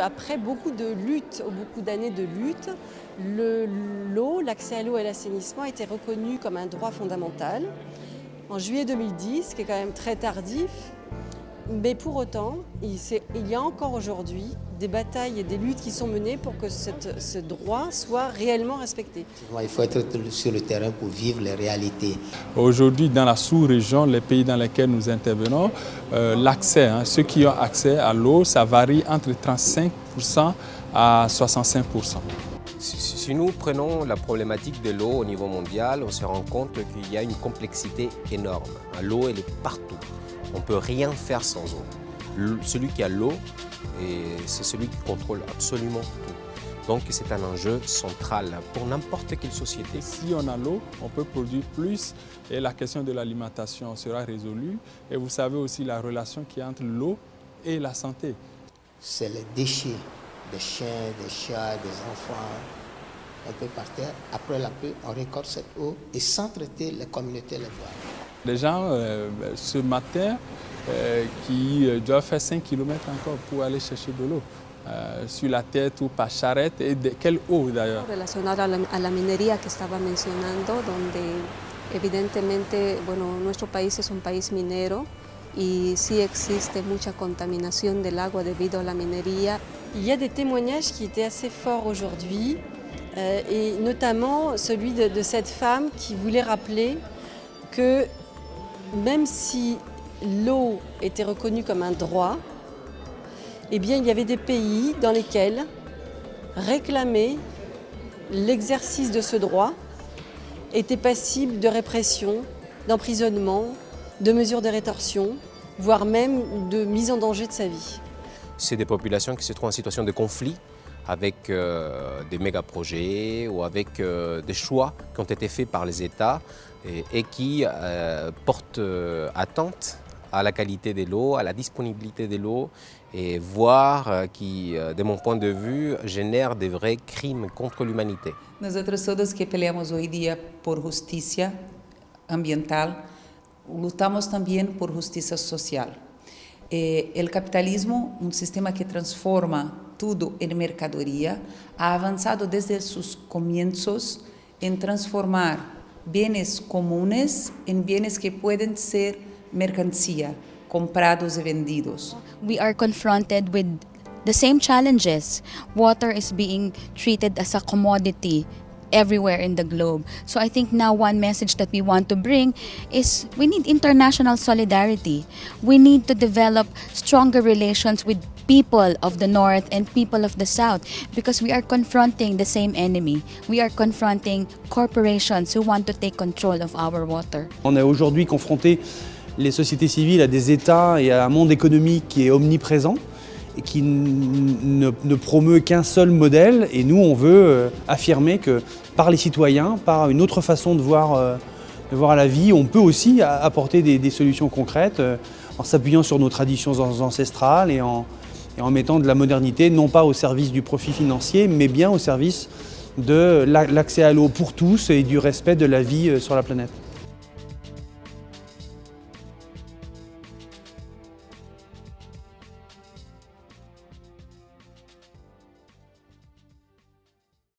Après beaucoup de luttes, beaucoup d'années de lutte, l'accès à l'eau et à l'assainissement a été reconnu comme un droit fondamental en juillet 2010, qui est quand même très tardif. Mais pour autant, il y a encore aujourd'hui des batailles et des luttes qui sont menées pour que ce droit soit réellement respecté. Il faut être sur le terrain pour vivre les réalités. Aujourd'hui, dans la sous-région, les pays dans lesquels nous intervenons, l'accès, ceux qui ont accès à l'eau, ça varie entre 35% à 65%. Si nous prenons la problématique de l'eau au niveau mondial, on se rend compte qu'il y a une complexité énorme. L'eau, elle est partout. On ne peut rien faire sans eau. Celui qui a l'eau, c'est celui qui contrôle absolument tout. Donc c'est un enjeu central pour n'importe quelle société. Si on a l'eau, on peut produire plus et la question de l'alimentation sera résolue. Et vous savez aussi la relation qu'il y a entre l'eau et la santé. C'est les déchets des chiens, des chats, des enfants, un peu par terre. Après la pluie, on récolte cette eau et sans traiter, les communautés les voient. Les gens, ce matin, qui doivent faire 5 km encore pour aller chercher de l'eau, sur la tête ou par charrette. Et quelle eau d'ailleurs? Relacionado a la minería que estaba mencionando, donde evidentemente, bueno, nuestro país es un país minero y sí existe mucha contaminación del agua debido a la minería. Il y a des témoignages qui étaient assez forts aujourd'hui, et notamment celui de cette femme qui voulait rappeler que même si l'eau était reconnue comme un droit, eh bien, il y avait des pays dans lesquels réclamer l'exercice de ce droit était passible de répression, d'emprisonnement, de mesures de rétorsion, voire même de mise en danger de sa vie. C'est des populations qui se trouvent en situation de conflit avec des méga-projets ou avec des choix qui ont été faits par les États et qui portent atteinte à la qualité de l'eau, à la disponibilité de l'eau, et voire qui, de mon point de vue, génèrent des vrais crimes contre l'humanité. Nosotros todos que peleamos hoy día por justicia ambiental, lutamos también por justicia social. El capitalismo, un sistema que transforma tudo en mercadería, ha avanzado desde sus comienzos en transformar bienes comunes en bienes que pueden ser mercancía, comprados y vendidos. We are confronted with the same challenges. Water is being treated as a commodity everywhere in the globe. So I think now one message that we want to bring is we need international solidarity. We need to develop stronger relations with people of the North and people of the South because we are confronting the same enemy. We are confronting corporations who want to take control of our water. On est aujourd'hui confronté, les sociétés civiles, à des États et à un monde économique qui est omniprésent et qui ne promeut qu'un seul modèle. Et nous, on veut affirmer que par les citoyens, par une autre façon de voir la vie, on peut aussi apporter des solutions concrètes en s'appuyant sur nos traditions ancestrales et en mettant de la modernité, non pas au service du profit financier, mais bien au service de l'accès à l'eau pour tous et du respect de la vie sur la planète.